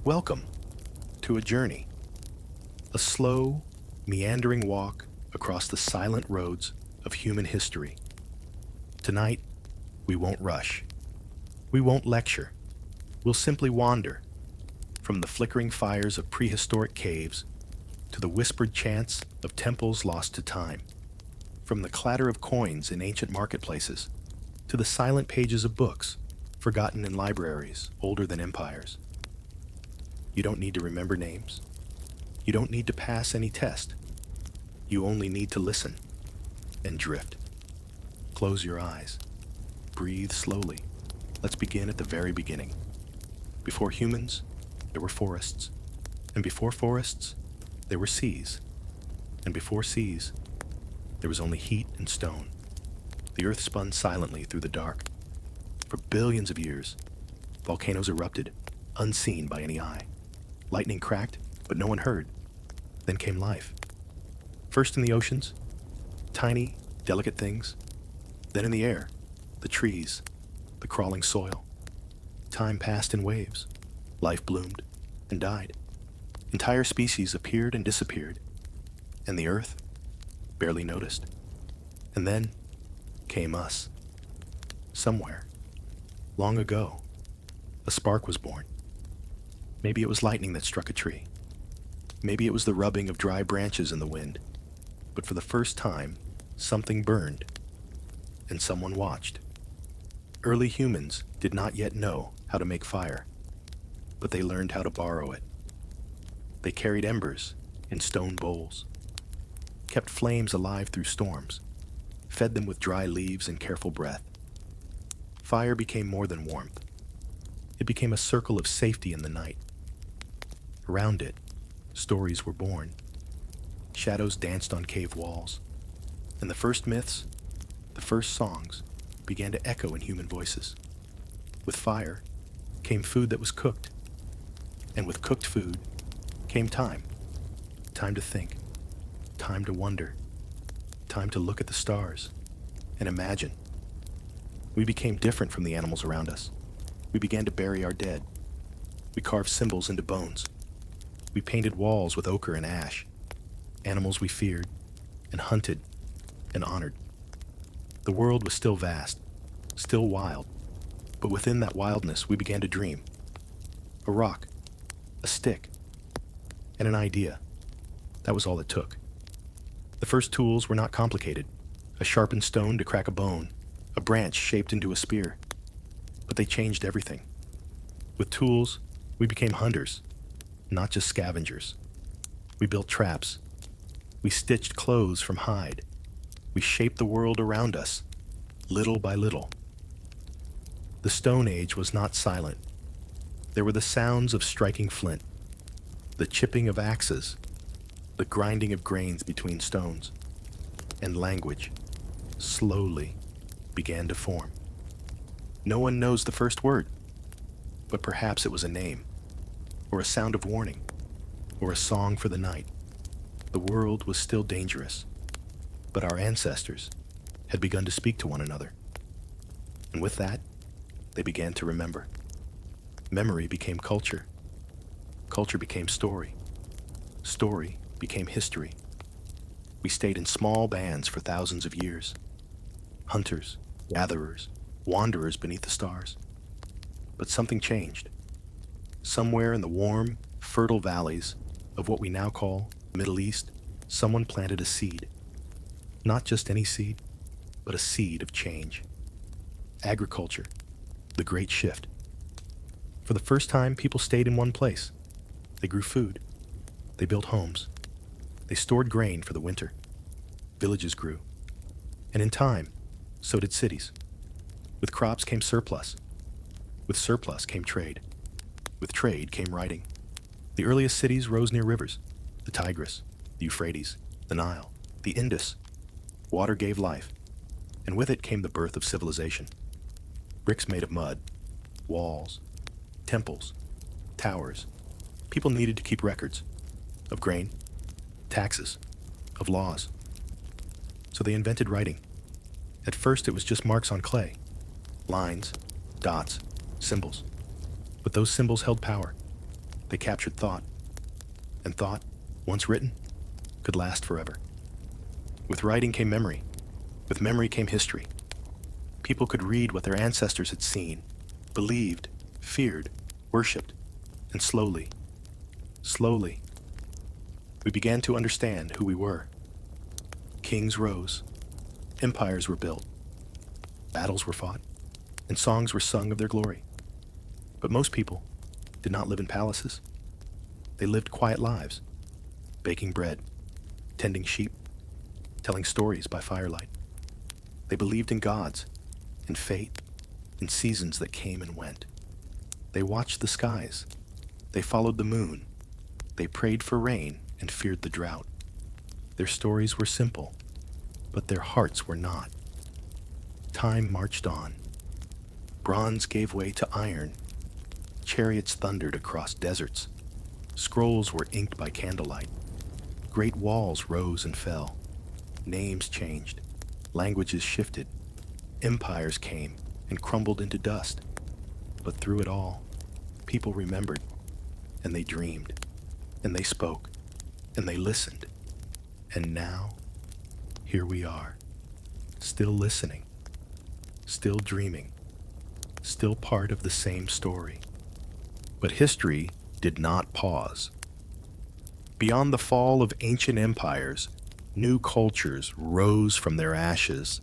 Welcome to a journey, a slow, meandering walk across the silent roads of human history. Tonight, we won't rush. We won't lecture. We'll simply wander from the flickering fires of prehistoric caves to the whispered chants of temples lost to time, from the clatter of coins in ancient marketplaces to the silent pages of books forgotten in libraries older than empires. You don't need to remember names. You don't need to pass any test. You only need to listen and drift. Close your eyes. Breathe slowly. Let's begin at the very beginning. Before humans, there were forests. And before forests, there were seas. And before seas, there was only heat and stone. The earth spun silently through the dark. For billions of years, volcanoes erupted, unseen by any eye. Lightning cracked, but no one heard. Then came life. First in the oceans, tiny, delicate things. Then in the air, the trees, the crawling soil. Time passed in waves. Life bloomed and died. Entire species appeared and disappeared. And the earth barely noticed. And then came us. Somewhere, long ago, a spark was born. Maybe it was lightning that struck a tree. Maybe it was the rubbing of dry branches in the wind. But for the first time, something burned, and someone watched. Early humans did not yet know how to make fire, but they learned how to borrow it. They carried embers in stone bowls, kept flames alive through storms, fed them with dry leaves and careful breath. Fire became more than warmth. It became a circle of safety in the night. Around it, stories were born. Shadows danced on cave walls. And the first myths, the first songs, began to echo in human voices. With fire came food that was cooked. And with cooked food came time. Time to think. Time to wonder. Time to look at the stars and imagine. We became different from the animals around us. We began to bury our dead. We carved symbols into bones. We painted walls with ochre and ash. Animals we feared and hunted and honored. The world was still vast, still wild, but within that wildness we began to dream. A rock, a stick, and an idea. That was all it took. The first tools were not complicated. A sharpened stone to crack a bone, a branch shaped into a spear. But they changed everything. With tools, we became hunters, not just scavengers. We built traps. We stitched clothes from hide. We shaped the world around us, little by little. The Stone Age was not silent. There were the sounds of striking flint, the chipping of axes, the grinding of grains between stones, and language slowly began to form. No one knows the first word, but perhaps it was a name, or a sound of warning, or a song for the night. The world was still dangerous, but our ancestors had begun to speak to one another. And with that, they began to remember. Memory became culture. Culture became story. Story became history. We stayed in small bands for thousands of years. Hunters, gatherers, wanderers beneath the stars. But something changed. Somewhere in the warm, fertile valleys of what we now call the Middle East, someone planted a seed. Not just any seed, but a seed of change. Agriculture, the great shift. For the first time, people stayed in one place. They grew food. They built homes. They stored grain for the winter. Villages grew. And in time, so did cities. With crops came surplus. With surplus came trade. With trade came writing. The earliest cities rose near rivers. The Tigris, the Euphrates, the Nile, the Indus. Water gave life. And with it came the birth of civilization. Bricks made of mud, walls, temples, towers. People needed to keep records of grain, taxes, of laws. So they invented writing. At first it was just marks on clay, lines, dots, symbols. But those symbols held power. They captured thought, and thought, once written, could last forever. With writing came memory. With memory came history. People could read what their ancestors had seen, believed, feared, worshipped, and slowly, we began to understand who we were. Kings rose, empires were built, battles were fought, and songs were sung of their glory. But most people did not live in palaces. They lived quiet lives, baking bread, tending sheep, telling stories by firelight. They believed in gods, in fate, in seasons that came and went. They watched the skies. They followed the moon. They prayed for rain and feared the drought. Their stories were simple, but their hearts were not. Time marched on. Bronze gave way to iron. Chariots thundered across deserts. Scrolls were inked by candlelight. Great walls rose and fell. Names changed. Languages shifted. Empires came and crumbled into dust. But through it all, people remembered, and they dreamed, and they spoke, and they listened. And now, here we are, still listening, still dreaming, still part of the same story. But history did not pause. Beyond the fall of ancient empires, new cultures rose from their ashes.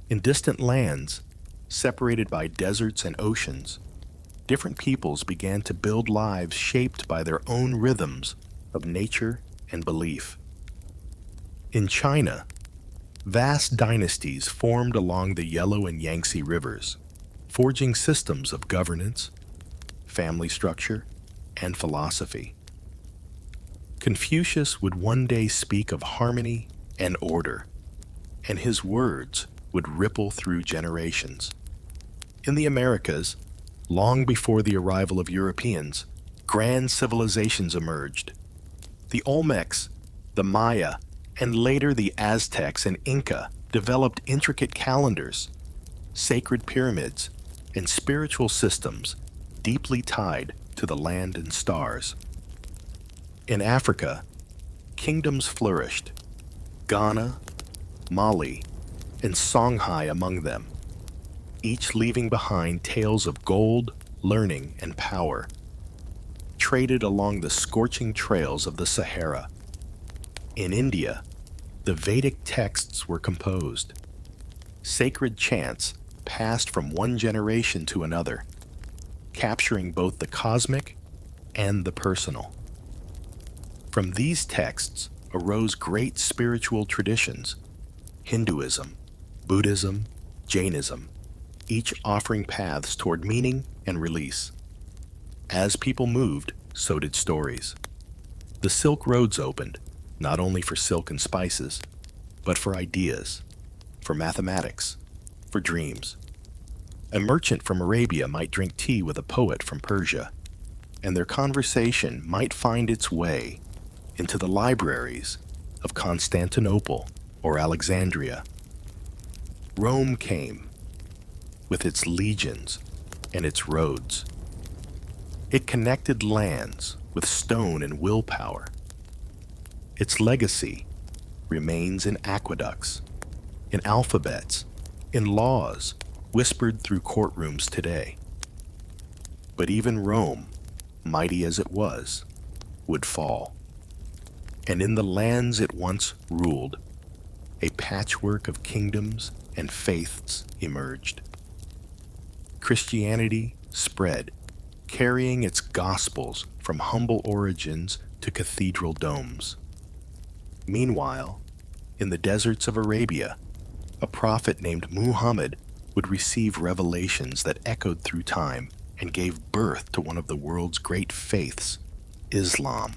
In distant lands, separated by deserts and oceans, different peoples began to build lives shaped by their own rhythms of nature and belief. In China, vast dynasties formed along the Yellow and Yangtze rivers, forging systems of governance, family structure, and philosophy. Confucius would one day speak of harmony and order, and his words would ripple through generations. In the Americas, long before the arrival of Europeans, grand civilizations emerged. The Olmecs, the Maya, and later the Aztecs and Inca developed intricate calendars, sacred pyramids, and spiritual systems deeply tied to the land and stars. In Africa, kingdoms flourished, Ghana, Mali, and Songhai among them, each leaving behind tales of gold, learning, and power, traded along the scorching trails of the Sahara. In India, the Vedic texts were composed. Sacred chants passed from one generation to another, capturing both the cosmic and the personal. From these texts arose great spiritual traditions: Hinduism, Buddhism, Jainism, each offering paths toward meaning and release. As people moved, so did stories. The Silk Roads opened, not only for silk and spices, but for ideas, for mathematics, for dreams. A merchant from Arabia might drink tea with a poet from Persia, and their conversation might find its way into the libraries of Constantinople or Alexandria. Rome came, with its legions and its roads. It connected lands with stone and willpower. Its legacy remains in aqueducts, in alphabets, in laws whispered through courtrooms today. But even Rome, mighty as it was, would fall. And in the lands it once ruled, a patchwork of kingdoms and faiths emerged. Christianity spread, carrying its gospels from humble origins to cathedral domes. Meanwhile, in the deserts of Arabia, a prophet named Muhammad would receive revelations that echoed through time and gave birth to one of the world's great faiths, Islam.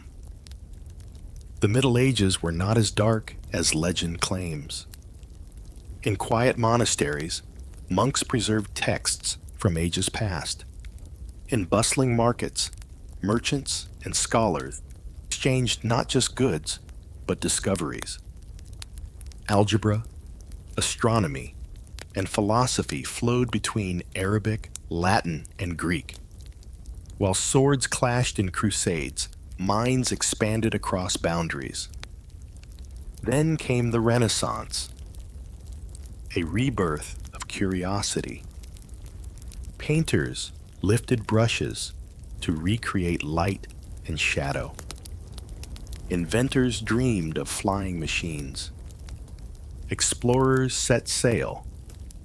The Middle Ages were not as dark as legend claims. In quiet monasteries, monks preserved texts from ages past. In bustling markets, merchants and scholars exchanged not just goods, but discoveries. Algebra, astronomy, and philosophy flowed between Arabic, Latin, and Greek. While swords clashed in crusades, minds expanded across boundaries. Then came the Renaissance, a rebirth of curiosity. Painters lifted brushes to recreate light and shadow. Inventors dreamed of flying machines. Explorers set sail,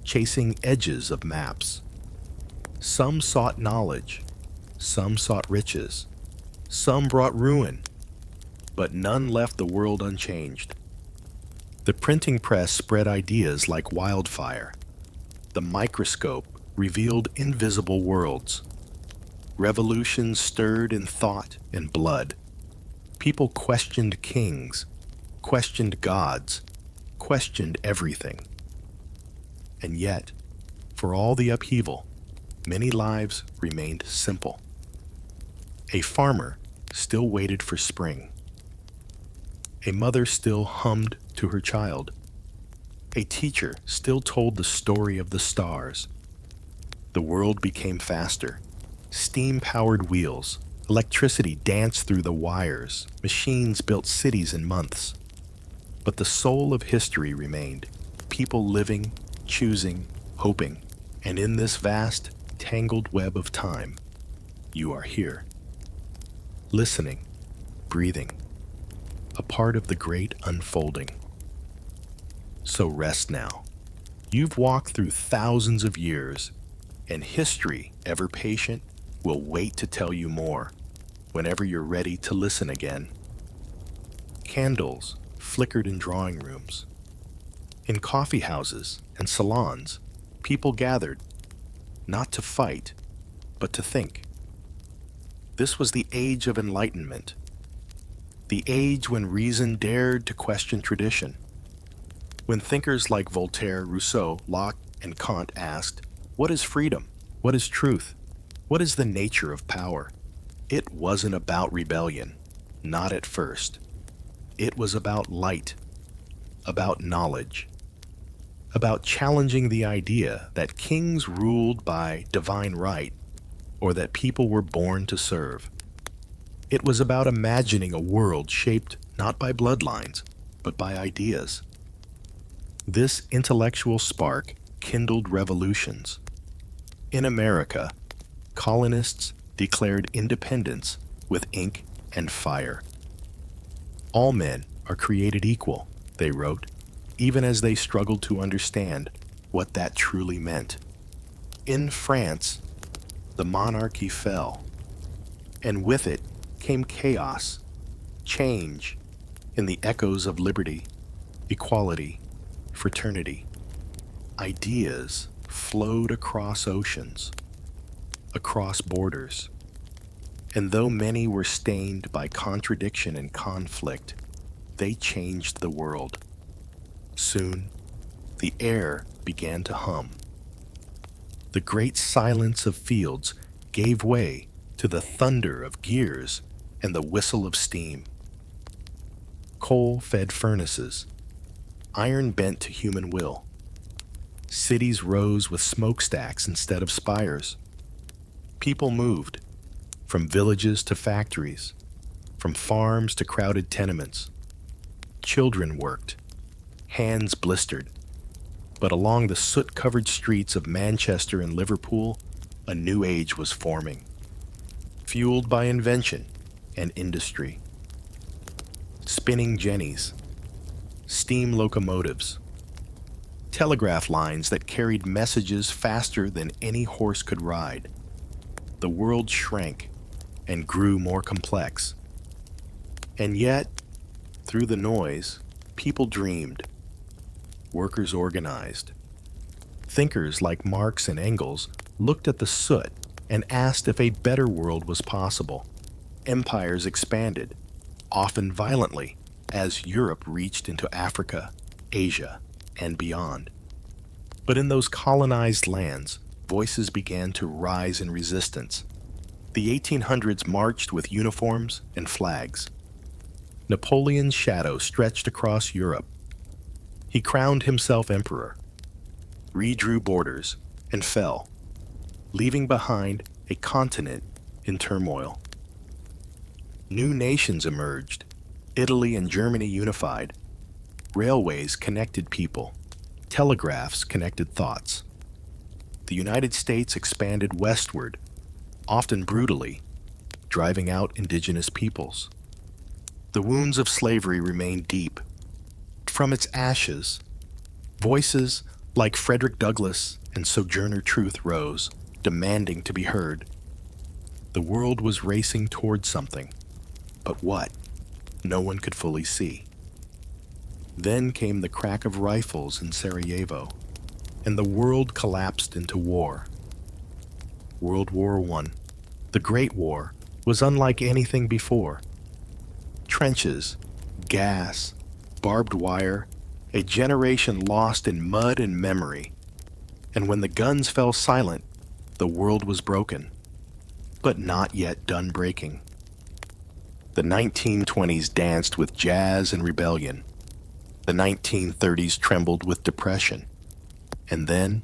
chasing edges of maps. Some sought knowledge, some sought riches, some brought ruin, but none left the world unchanged. The printing press spread ideas like wildfire. The microscope revealed invisible worlds. Revolutions stirred in thought and blood. People questioned kings, questioned gods, questioned everything. And yet, for all the upheaval, many lives remained simple. A farmer still waited for spring. A mother still hummed to her child. A teacher still told the story of the stars. The world became faster. Steam-powered wheels, electricity danced through the wires, machines built cities in months. But the soul of history remained, people living, choosing, hoping. And in this vast, tangled web of time, you are here. Listening, breathing, a part of the great unfolding. So rest now. You've walked through thousands of years, and history, ever patient, will wait to tell you more whenever you're ready to listen again. Candles flickered in drawing rooms. In coffee houses and salons, people gathered, not to fight, but to think. This was the age of Enlightenment, the age when reason dared to question tradition, when thinkers like Voltaire, Rousseau, Locke, and Kant asked, "What is freedom? What is truth? What is the nature of power?" It wasn't about rebellion, not at first. It was about light, about knowledge, about challenging the idea that kings ruled by divine right or that people were born to serve. It was about imagining a world shaped not by bloodlines, but by ideas. This intellectual spark kindled revolutions. In America, colonists declared independence with ink and fire. All men are created equal, they wrote, even as they struggled to understand what that truly meant. In France, the monarchy fell, and with it came chaos, change, in the echoes of liberty, equality, fraternity. Ideas flowed across oceans, across borders, and though many were stained by contradiction and conflict, they changed the world. Soon, the air began to hum. The great silence of fields gave way to the thunder of gears and the whistle of steam. Coal-fed furnaces, iron bent to human will. Cities rose with smokestacks instead of spires. People moved, from villages to factories, from farms to crowded tenements. Children worked, hands blistered. But along the soot-covered streets of Manchester and Liverpool, a new age was forming, fueled by invention and industry. Spinning jennies, steam locomotives, telegraph lines that carried messages faster than any horse could ride. The world shrank and grew more complex. And yet, through the noise, people dreamed. Workers organized. Thinkers like Marx and Engels looked at the soot and asked if a better world was possible. Empires expanded, often violently, as Europe reached into Africa, Asia, and beyond. But in those colonized lands, voices began to rise in resistance. The 1800s marched with uniforms and flags. Napoleon's shadow stretched across Europe. He crowned himself emperor, redrew borders, and fell, leaving behind a continent in turmoil. New nations emerged. Italy and Germany unified. Railways connected people. Telegraphs connected thoughts. The United States expanded westward, often brutally, driving out indigenous peoples. The wounds of slavery remained deep. From its ashes, voices like Frederick Douglass and Sojourner Truth rose, demanding to be heard. The world was racing toward something, but what? No one could fully see. Then came the crack of rifles in Sarajevo, and the world collapsed into war. World War I, the Great War, was unlike anything before. Trenches, gas, barbed wire, a generation lost in mud and memory. And when the guns fell silent, the world was broken, but not yet done breaking. The 1920s danced with jazz and rebellion. The 1930s trembled with depression. And then,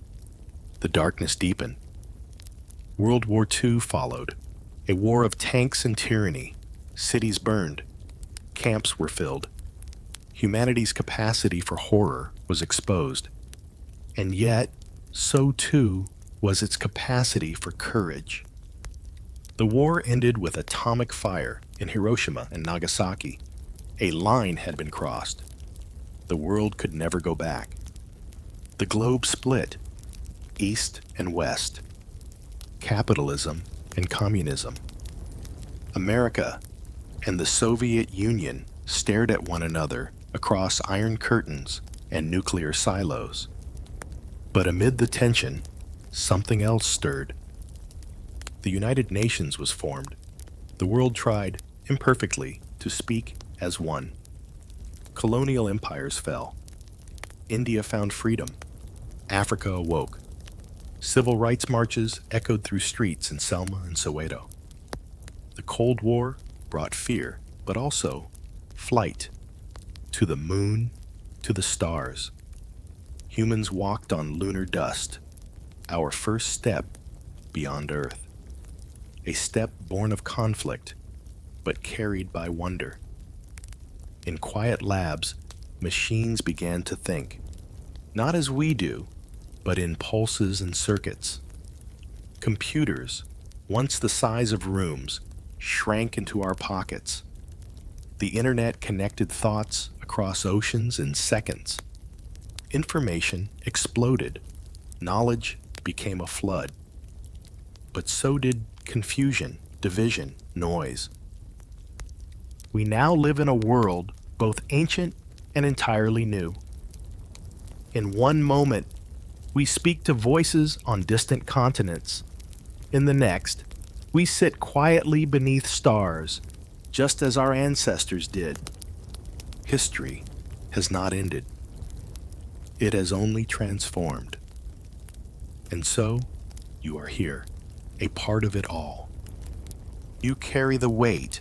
the darkness deepened. World War II followed, a war of tanks and tyranny. Cities burned. Camps were filled. Humanity's capacity for horror was exposed. And yet, so too was its capacity for courage. The war ended with atomic fire in Hiroshima and Nagasaki. A line had been crossed. The world could never go back. The globe split, east and west, capitalism and communism. America and the Soviet Union stared at one another across iron curtains and nuclear silos. But amid the tension, something else stirred. The United Nations was formed. The world tried, imperfectly, to speak as one. Colonial empires fell. India found freedom. Africa awoke. Civil rights marches echoed through streets in Selma and Soweto. The Cold War brought fear, but also flight. To the moon, to the stars. Humans walked on lunar dust, our first step beyond Earth. A step born of conflict, but carried by wonder. In quiet labs, machines began to think, not as we do, but in pulses and circuits. Computers, once the size of rooms, shrank into our pockets. The internet connected thoughts across oceans in seconds. Information exploded. Knowledge became a flood. But so did confusion, division, noise. We now live in a world both ancient and entirely new. In one moment, we speak to voices on distant continents. In the next, we sit quietly beneath stars, just as our ancestors did. History has not ended. It has only transformed. And so, you are here, a part of it all. You carry the weight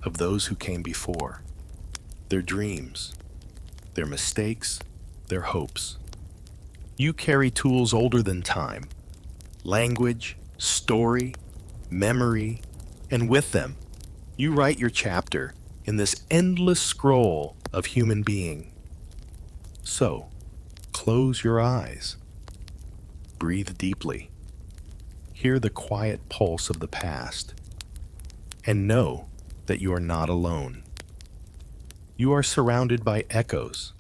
of those who came before, their dreams, their mistakes, their hopes. You carry tools older than time, language, story, memory, and with them, you write your chapter in this endless scroll of human being. So, close your eyes. Breathe deeply. Hear the quiet pulse of the past. And know that you are not alone. You are surrounded by echoes.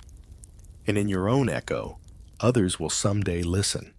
And in your own echo, others will someday listen.